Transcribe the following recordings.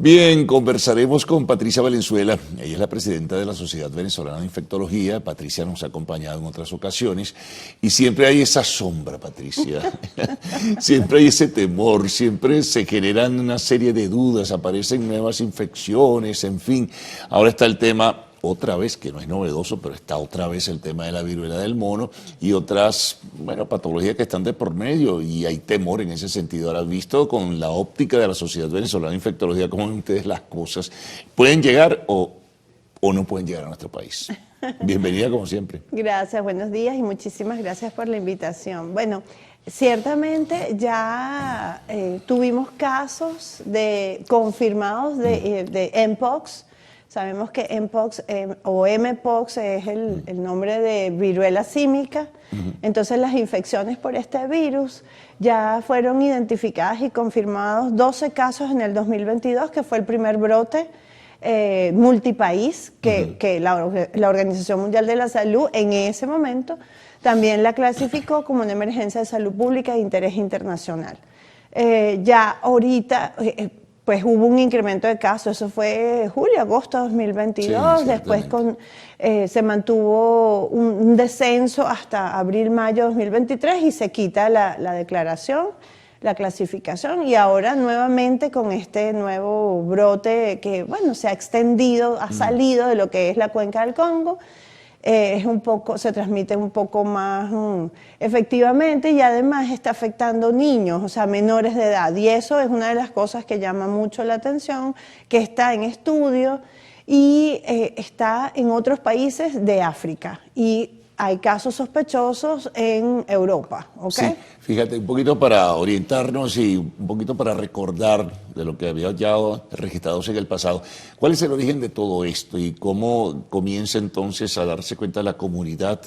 Bien, conversaremos con Patricia Valenzuela. Ella es la presidenta de la Sociedad Venezolana de Infectología. Patricia nos ha acompañado en otras ocasiones y siempre hay esa sombra, Patricia. Siempre hay ese temor, siempre se generan una serie de dudas, aparecen nuevas infecciones, en fin. Ahora está el tema, otra vez, que no es novedoso, pero está otra vez el tema de la viruela del mono y otras, bueno, patologías que están de por medio y hay temor en ese sentido. Ahora, visto con la óptica de la Sociedad Venezolana de Infectología, ¿cómo ven ustedes las cosas? ¿Pueden llegar o no pueden llegar a nuestro país? Bienvenida como siempre. Gracias, buenos días y muchísimas gracias por la invitación. Bueno, ciertamente ya tuvimos casos confirmados de Mpox. Sabemos que Mpox o Mpox es el nombre de viruela símica. Entonces las infecciones por este virus ya fueron identificadas y confirmados 12 casos en el 2022, que fue el primer brote multipaís que la Organización Mundial de la Salud en ese momento también la clasificó como una emergencia de salud pública de interés internacional. Ya ahorita pues hubo un incremento de casos, eso fue julio, agosto de 2022, sí, después se mantuvo un descenso hasta abril, mayo de 2023 y se quita la declaración, la clasificación, y ahora nuevamente con este nuevo brote que, bueno, se ha extendido, ha salido de lo que es la cuenca del Congo. Se transmite un poco más efectivamente y además está afectando niños, o sea, menores de edad. Y eso es una de las cosas que llama mucho la atención, que está en estudio y está en otros países de África. Y hay casos sospechosos en Europa, ¿ok? Sí, fíjate, un poquito para orientarnos y un poquito para recordar de lo que había ya registrado en el pasado. ¿Cuál es el origen de todo esto y cómo comienza entonces a darse cuenta la comunidad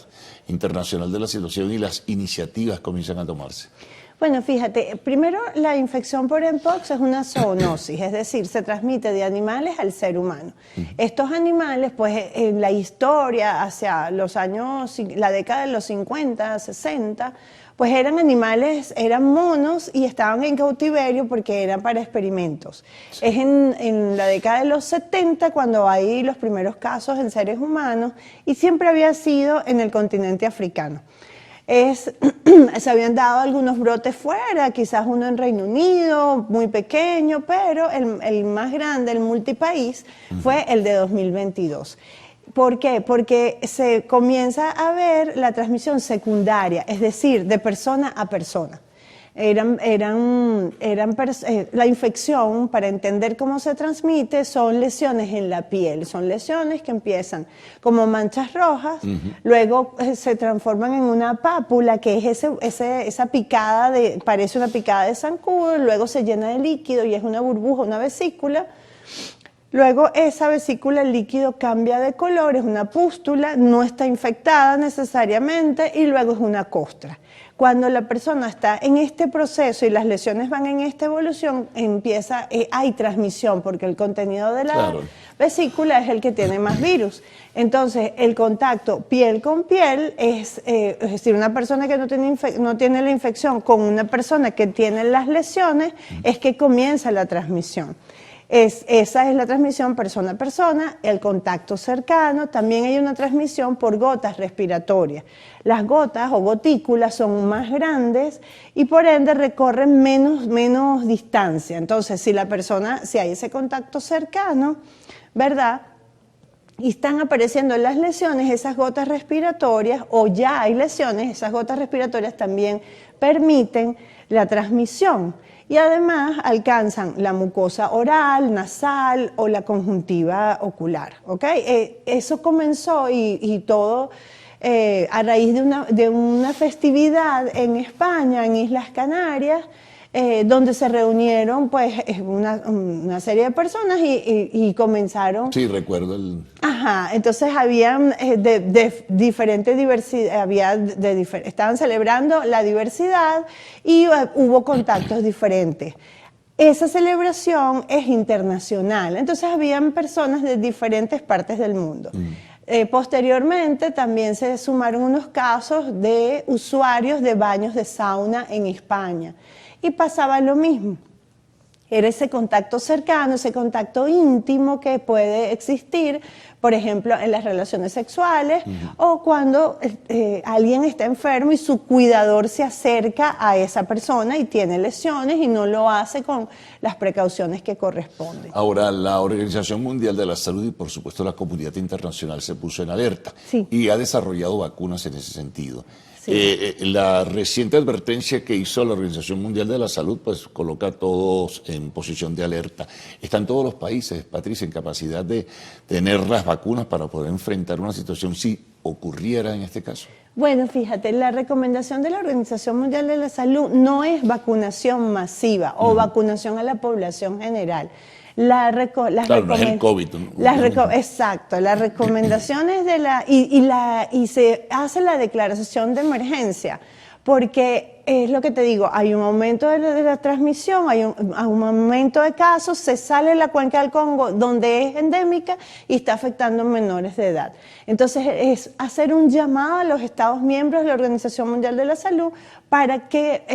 internacional de la situación y las iniciativas comienzan a tomarse? Bueno, fíjate, primero la infección por Mpox es una zoonosis, es decir, se transmite de animales al ser humano. Estos animales, pues en la historia, hacia los años, la década de los 50, 60, pues eran animales, eran monos y estaban en cautiverio porque eran para experimentos. Sí. Es en la década de los 70 cuando hay los primeros casos en seres humanos y siempre había sido en el continente africano. Se habían dado algunos brotes fuera, quizás uno en Reino Unido, muy pequeño, pero el más grande, el multipaís, fue el de 2022. ¿Por qué? Porque se comienza a ver la transmisión secundaria, es decir, de persona a persona. La infección, para entender cómo se transmite, son lesiones en la piel. Son lesiones que empiezan como manchas rojas, luego se transforman en una pápula, que es esa picada, parece una picada de zancudo, luego se llena de líquido y es una burbuja, una vesícula. Luego esa vesícula, el líquido cambia de color, es una pústula, no está infectada necesariamente y luego es una costra. Cuando la persona está en este proceso y las lesiones van en esta evolución, hay transmisión porque el contenido de la vesícula es el que tiene más virus. Entonces, el contacto piel con piel es decir, una persona que no tiene la infección con una persona que tiene las lesiones, es que comienza la transmisión. Esa es la transmisión persona a persona, el contacto cercano, también hay una transmisión por gotas respiratorias. Las gotas o gotículas son más grandes y por ende recorren menos distancia. Entonces, si hay ese contacto cercano, ¿verdad?, y están apareciendo las lesiones, esas gotas respiratorias, o ya hay lesiones, esas gotas respiratorias también permiten la transmisión. Y además alcanzan la mucosa oral, nasal o la conjuntiva ocular, ¿ok? Eso comenzó y todo a raíz de una festividad en España, en Islas Canarias, donde se reunieron pues una serie de personas y comenzaron... Sí, recuerdo Ajá, entonces habían de diferente diversidad, estaban celebrando la diversidad y hubo contactos diferentes. Esa celebración es internacional, entonces habían personas de diferentes partes del mundo. Posteriormente también se sumaron unos casos de usuarios de baños de sauna en España y pasaba lo mismo. Era ese contacto cercano, ese contacto íntimo que puede existir, por ejemplo, en las relaciones sexuales o cuando alguien está enfermo y su cuidador se acerca a esa persona y tiene lesiones y no lo hace con las precauciones que corresponden. Ahora, la Organización Mundial de la Salud y, por supuesto, la comunidad internacional se puso en alerta Sí. y ha desarrollado vacunas en ese sentido. Sí. La reciente advertencia que hizo la Organización Mundial de la Salud pues coloca a todos en posición de alerta. Están todos los países, Patricia, en capacidad de tener las vacunas para poder enfrentar una situación si ocurriera en este caso. Bueno, fíjate, la recomendación de la Organización Mundial de la Salud no es vacunación masiva o vacunación a la población general. Claro, no es el COVID. Exacto, las recomendaciones de y se hace la declaración de emergencia, porque es lo que te digo, hay un aumento de la transmisión, hay un aumento de casos, se sale la cuenca del Congo donde es endémica y está afectando a menores de edad. Entonces es hacer un llamado a los Estados miembros de la Organización Mundial de la Salud para que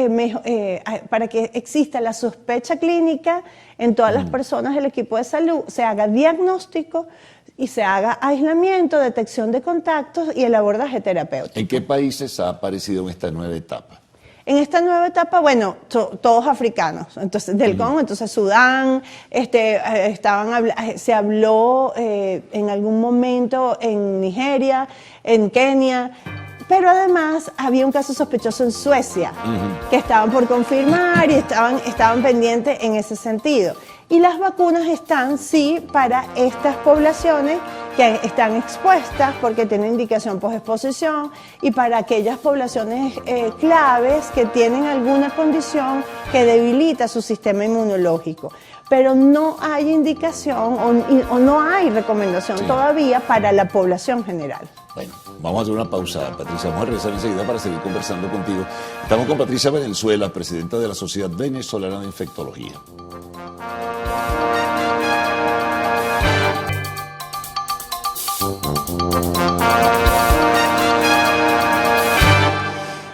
exista la sospecha clínica en todas las personas del equipo de salud, se haga diagnóstico y se haga aislamiento, detección de contactos y el abordaje terapéutico. ¿En qué países ha aparecido en esta nueva etapa? En esta nueva etapa, bueno, todos africanos, entonces del Congo, entonces Sudán, se habló en algún momento en Nigeria, en Kenia, pero además había un caso sospechoso en Suecia, que estaban por confirmar y estaban pendientes en ese sentido. Y las vacunas están, sí, para estas poblaciones que están expuestas porque tienen indicación posexposición y para aquellas poblaciones claves que tienen alguna condición que debilita su sistema inmunológico. Pero no hay indicación o no hay recomendación todavía para la población general. Bueno, vamos a hacer una pausa, Patricia. Vamos a regresar enseguida para seguir conversando contigo. Estamos con Patricia Valenzuela, presidenta de la Sociedad Venezolana de Infectología.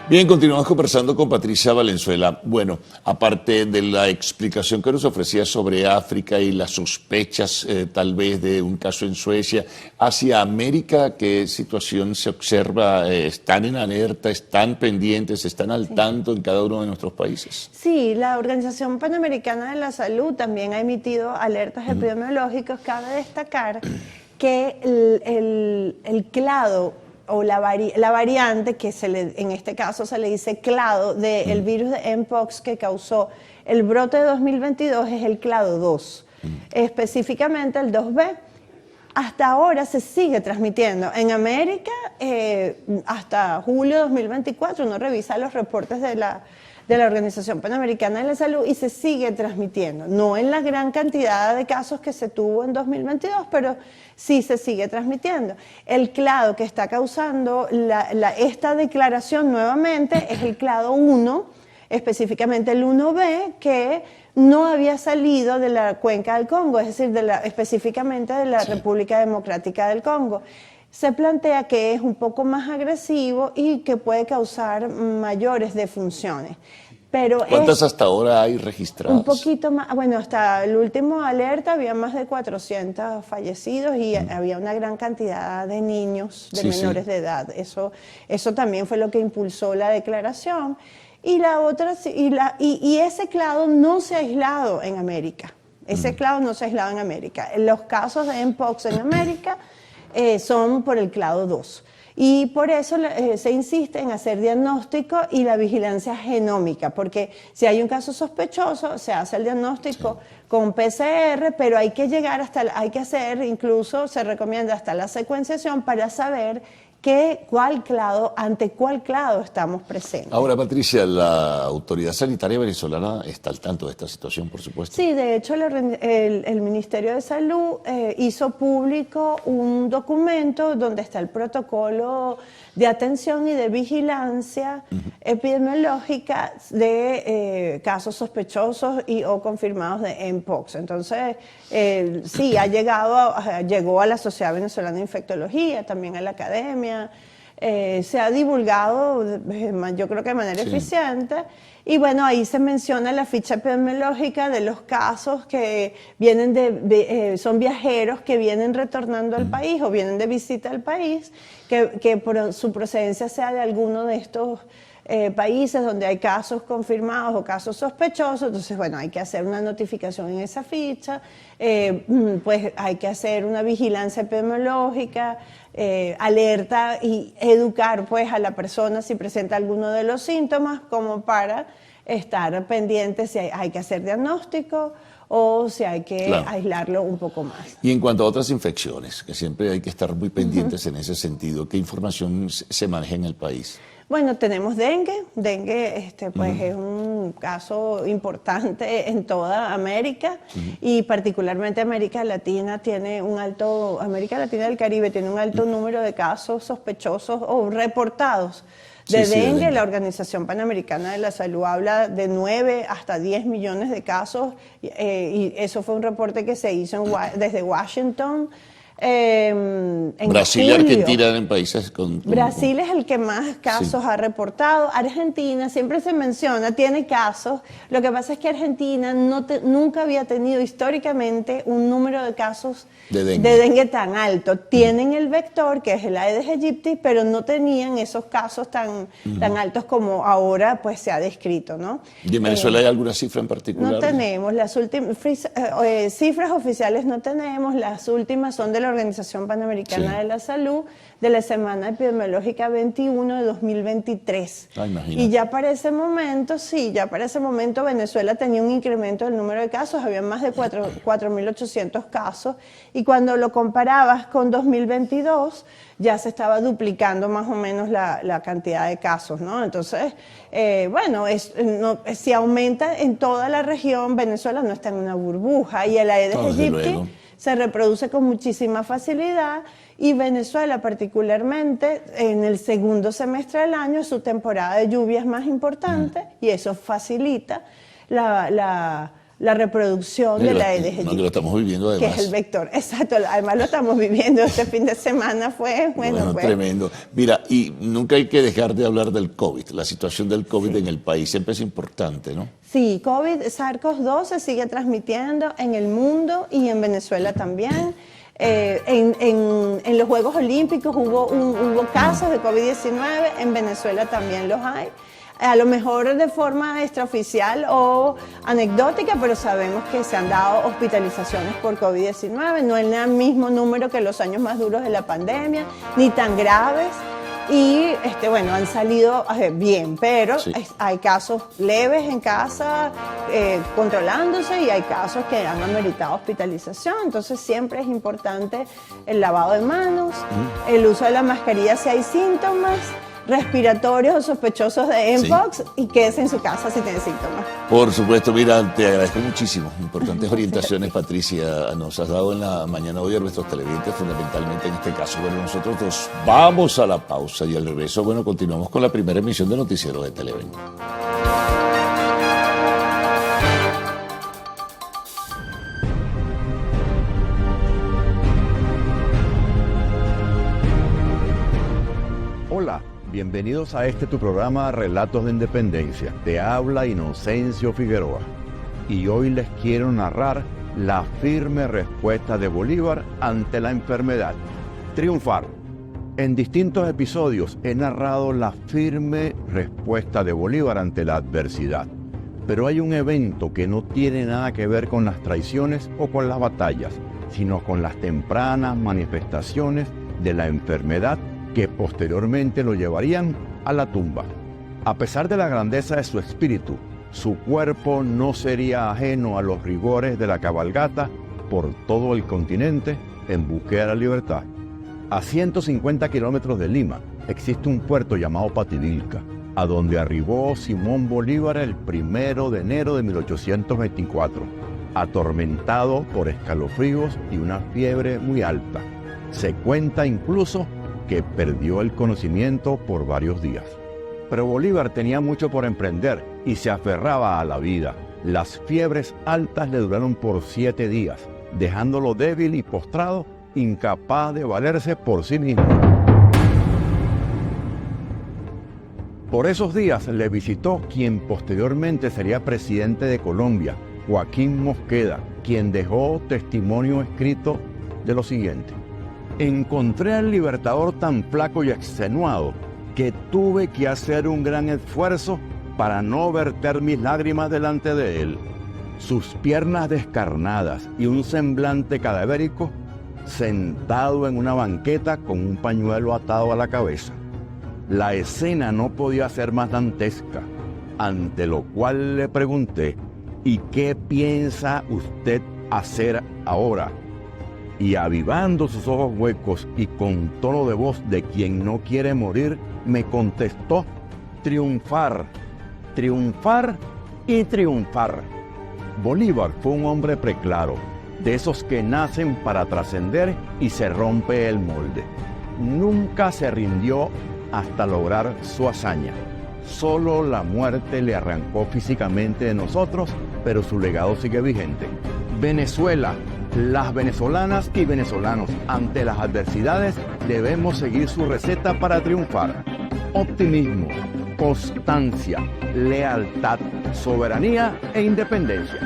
Bien, continuamos conversando con Patricia Valenzuela. Bueno, aparte de la explicación que nos ofrecía sobre África y las sospechas tal vez de un caso en Suecia, hacia América, ¿qué situación se observa? ¿Están en alerta? ¿Están pendientes? ¿Están al tanto en cada uno de nuestros países? Sí, la Organización Panamericana de la Salud también ha emitido alertas epidemiológicas. Cabe destacar que el clado o la variante, que en este caso se le dice clado, del virus de Mpox que causó el brote de 2022 es el clado 2, específicamente el 2B. Hasta ahora se sigue transmitiendo. En América, hasta julio de 2024, uno revisa los reportes de la Organización Panamericana de la Salud y se sigue transmitiendo. No en la gran cantidad de casos que se tuvo en 2022, pero sí se sigue transmitiendo. El clado que está causando esta declaración nuevamente es el clado 1, específicamente el 1B, que no había salido de la cuenca del Congo, es decir, específicamente de la República Democrática del Congo. Se plantea que es un poco más agresivo y que puede causar mayores defunciones. Pero ¿cuántas hasta ahora hay registradas? Un poquito más, bueno, hasta el último alerta había más de 400 fallecidos y había una gran cantidad de niños, de menores de edad. Eso también fue lo que impulsó la declaración. Y la otra, y ese clado no se ha aislado en América. Ese clado no se ha aislado en América. Los casos de Mpox en América son por el clado 2. Y por eso se insiste en hacer diagnóstico y la vigilancia genómica, porque si hay un caso sospechoso, se hace el diagnóstico con PCR, pero hay que llegar incluso se recomienda hasta la secuenciación para saber ante cuál clado estamos presentes. Ahora, Patricia, la autoridad sanitaria venezolana está al tanto de esta situación, por supuesto. Sí, de hecho el Ministerio de Salud hizo público un documento donde está el protocolo de atención y de vigilancia epidemiológica de casos sospechosos o confirmados de Mpox. Entonces, sí, llegó a la Sociedad Venezolana de Infectología, también a la academia. se ha divulgado, yo creo que de manera eficiente. Y bueno, ahí se menciona la ficha epidemiológica de los casos que vienen son viajeros que vienen retornando al país o vienen de visita al país, que por su procedencia sea de alguno de estos países donde hay casos confirmados o casos sospechosos. Entonces, bueno, hay que hacer una notificación en esa ficha, pues hay que hacer una vigilancia epidemiológica, alerta y educar pues a la persona si presenta alguno de los síntomas, como para estar pendiente si hay que hacer diagnóstico o si hay que aislarlo un poco más. Y en cuanto a otras infecciones, que siempre hay que estar muy pendientes en ese sentido, ¿qué información se maneja en el país? Bueno, tenemos dengue. Dengue pues es un caso importante en toda América y particularmente América Latina América Latina del Caribe tiene un alto número de casos sospechosos o reportados de dengue. La Organización Panamericana de la Salud habla de 9 hasta 10 millones de casos y eso fue un reporte que se hizo desde Washington. Brasil y Argentina eran países Brasil es el que más casos ha reportado. Argentina siempre se menciona, tiene casos. Lo que pasa es que Argentina nunca había tenido históricamente un número de casos de dengue tan alto. Tienen el vector, que es el Aedes aegypti, pero no tenían esos casos tan altos como ahora pues se ha descrito, ¿no? ¿Y en Venezuela hay alguna cifra en particular? No tenemos. Las últimas cifras oficiales no tenemos. Las últimas son de la Organización Panamericana de la Salud, de la Semana Epidemiológica 21 de 2023. Y ya para ese momento, Venezuela tenía un incremento del número de casos, había más de 4.800 casos, y cuando lo comparabas con 2022, ya se estaba duplicando más o menos la cantidad de casos, ¿no? Entonces, si aumenta en toda la región, Venezuela no está en una burbuja, y el Aedes aegypti se reproduce con muchísima facilidad, y Venezuela particularmente en el segundo semestre del año es su temporada de lluvias más importante y eso facilita la reproducción de la Aedes aegypti. Que lo estamos viviendo además. Que es el vector, exacto, además lo estamos viviendo. Este fin de semana fue, tremendo. Mira, y nunca hay que dejar de hablar del COVID, la situación del COVID en el país siempre es importante, ¿no? Sí, SARS-CoV-2 se sigue transmitiendo en el mundo y en Venezuela también. En los Juegos Olímpicos hubo casos de COVID-19, en Venezuela también los hay. A lo mejor de forma extraoficial o anecdótica, pero sabemos que se han dado hospitalizaciones por COVID-19, no en el mismo número que los años más duros de la pandemia, ni tan graves. Y han salido bien, pero hay casos leves en casa controlándose y hay casos que han ameritado hospitalización. Entonces siempre es importante el lavado de manos, el uso de la mascarilla si hay síntomas respiratorios o sospechosos de Mpox y quédese en su casa si tiene síntomas. Por supuesto, mira, te agradezco muchísimo. Importantes orientaciones, Patricia, nos has dado en la mañana hoy a nuestros televidentes, fundamentalmente en este caso. Bueno, nosotros nos vamos a la pausa y al regreso, continuamos con la primera emisión de Noticiero de Televen. Hola. Bienvenidos a tu programa Relatos de Independencia. Te habla Inocencio Figueroa y hoy les quiero narrar la firme respuesta de Bolívar ante la enfermedad. Triunfar. En distintos episodios he narrado la firme respuesta de Bolívar ante la adversidad. Pero hay un evento que no tiene nada que ver con las traiciones o con las batallas, sino con las tempranas manifestaciones de la enfermedad que posteriormente lo llevarían a la tumba. A pesar de la grandeza de su espíritu, su cuerpo no sería ajeno a los rigores de la cabalgata por todo el continente en búsqueda de la libertad. A 150 kilómetros de Lima existe un puerto llamado Pativilca, a donde arribó Simón Bolívar el 1 de enero de 1824, atormentado por escalofríos y una fiebre muy alta. Se cuenta incluso que perdió el conocimiento por varios días. Pero Bolívar tenía mucho por emprender y se aferraba a la vida. Las fiebres altas le duraron por 7 días, dejándolo débil y postrado, incapaz de valerse por sí mismo. Por esos días le visitó quien posteriormente sería presidente de Colombia, Joaquín Mosqueda, quien dejó testimonio escrito de lo siguiente: encontré al Libertador tan flaco y extenuado que tuve que hacer un gran esfuerzo para no verter mis lágrimas delante de él. Sus piernas descarnadas y un semblante cadavérico, sentado en una banqueta con un pañuelo atado a la cabeza. La escena no podía ser más dantesca, ante lo cual le pregunté: ¿y qué piensa usted hacer ahora? Y avivando sus ojos huecos y con tono de voz de quien no quiere morir, me contestó: triunfar, triunfar y triunfar. Bolívar fue un hombre preclaro, de esos que nacen para trascender y se rompe el molde. Nunca se rindió hasta lograr su hazaña. Solo la muerte le arrancó físicamente de nosotros, pero su legado sigue vigente. Venezuela, las venezolanas y venezolanos, ante las adversidades, debemos seguir su receta para triunfar: optimismo, constancia, lealtad, soberanía e independencia.